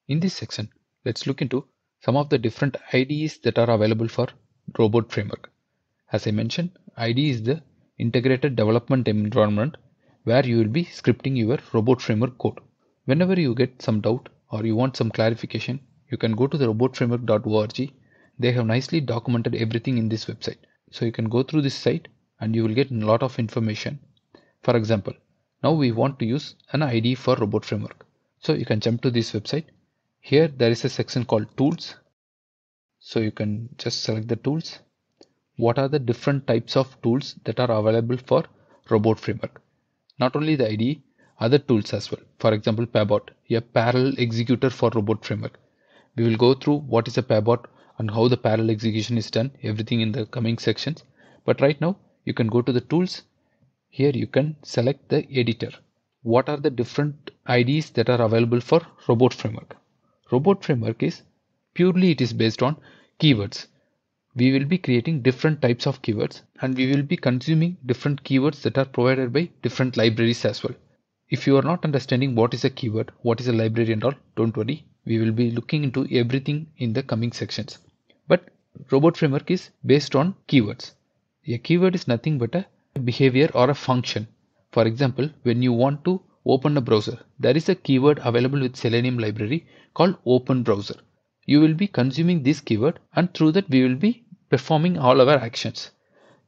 In this section, let's look into some of the different IDEs that are available for robot framework. As I mentioned, IDE is the integrated development environment where you will be scripting your robot framework code. Whenever you get some doubt or you want some clarification, you can go to the robotframework.org. They have nicely documented everything in this website. So you can go through this site and you will get a lot of information. For example, now we want to use an IDE for robot framework. So you can jump to this website. Here there is a section called tools. So you can just select the tools. What are the different types of tools that are available for robot framework? Not only the IDE, other tools as well. For example, Pabot, a parallel executor for robot framework. We will go through what is a Pabot and how the parallel execution is done, everything in the coming sections. But right now, you can go to the tools. Here you can select the editor. What are the different IDEs that are available for robot framework? Robot framework is purely it is based on keywords. We will be creating different types of keywords and we will be consuming different keywords that are provided by different libraries as well. If you are not understanding what is a keyword, what is a library and all, don't worry. We will be looking into everything in the coming sections. But robot framework is based on keywords. A keyword is nothing but a behavior or a function. For example, when you want to open a browser, there is a keyword available with Selenium library called open browser. You will be consuming this keyword and through that we will be performing all our actions.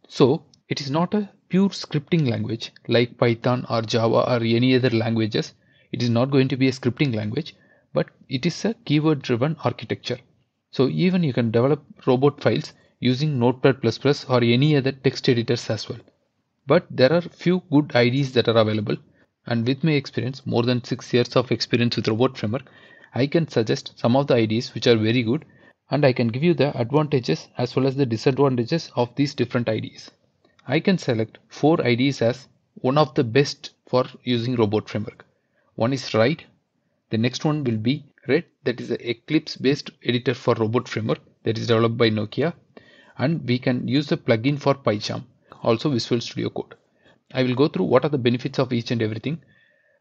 So it is not a pure scripting language like Python or Java or any other languages. It is not going to be a scripting language, but it is a keyword driven architecture. So even you can develop robot files using Notepad++ or any other text editors as well. But there are few good IDEs that are available, and with my experience, more than 6 years of experience with robot framework, I can suggest some of the IDEs which are very good, and I can give you the advantages as well as the disadvantages of these different IDEs. I can select 4 IDEs as one of the best for using robot framework. One is Ride, the next one will be Red, that is the Eclipse based editor for robot framework that is developed by Nokia, and we can use a plugin for Pycharm, also Visual Studio Code. I will go through what are the benefits of each and everything.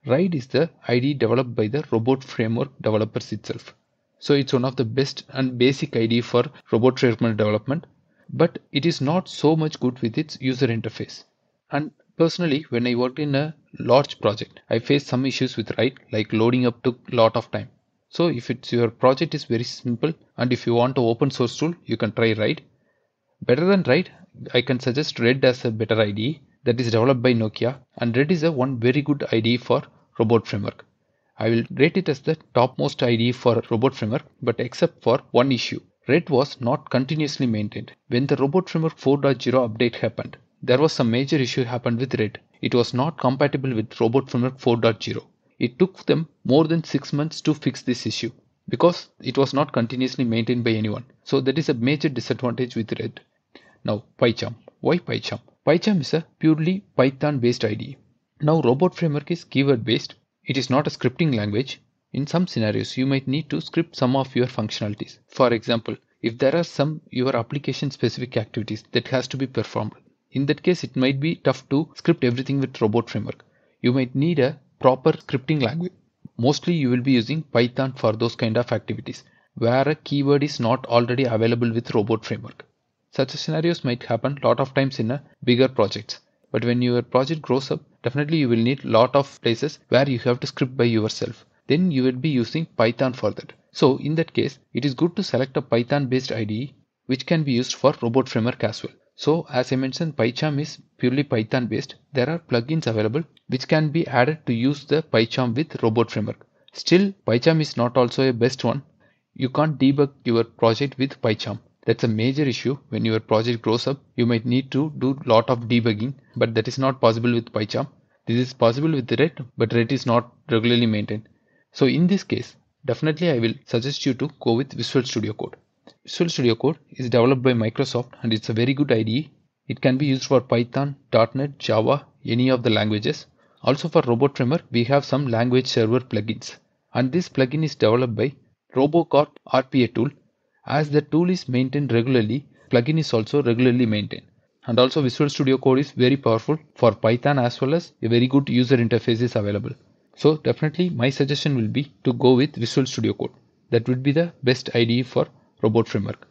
Ride is the IDE developed by the robot framework developers itself. So it's one of the best and basic IDE for robot framework development, but it is not so much good with its user interface. And personally, when I worked in a large project, I faced some issues with Ride, like loading up took a lot of time. So if it's your project is very simple and if you want to open source tool, you can try Ride. Better than Ride, I can suggest Red as a better IDE that is developed by Nokia, and Red is a one very good IDE for robot framework. I will rate it as the topmost IDE for robot framework, but except for one issue. Red was not continuously maintained. When the robot framework 4.0 update happened, there was some major issue happened with Red. It was not compatible with robot framework 4.0. It took them more than 6 months to fix this issue because it was not continuously maintained by anyone. So that is a major disadvantage with Red. Now Pycharm. Why Pycharm? Pycharm is a purely Python based IDE. Now robot framework is keyword based. It is not a scripting language. In some scenarios you might need to script some of your functionalities. For example, if there are some your application specific activities that has to be performed, in that case it might be tough to script everything with robot framework. You might need a proper scripting language. Mostly you will be using Python for those kind of activities where a keyword is not already available with robot framework. Such scenarios might happen lot of times in a bigger projects. But when your project grows up, definitely you will need lot of places where you have to script by yourself. Then you will be using Python for that. So in that case, it is good to select a Python based IDE which can be used for robot framework as well. So as I mentioned, Pycharm is purely Python based. There are plugins available which can be added to use the Pycharm with robot framework. Still, Pycharm is not also a best one. You can't debug your project with Pycharm. That's a major issue. When your project grows up, you might need to do lot of debugging, but that is not possible with Pycharm. This is possible with Red, but Red is not regularly maintained. So in this case, definitely I will suggest you to go with Visual Studio Code. Visual Studio Code is developed by Microsoft and it's a very good IDE. It can be used for Python, .NET, Java, any of the languages. Also for robot framework, we have some language server plugins. And this plugin is developed by Robocorp RPA tool. As the tool is maintained regularly, plugin is also regularly maintained. And also Visual Studio Code is very powerful for Python as well as a very good user interface is available. So definitely my suggestion will be to go with Visual Studio Code. that would be the best IDE for robot framework.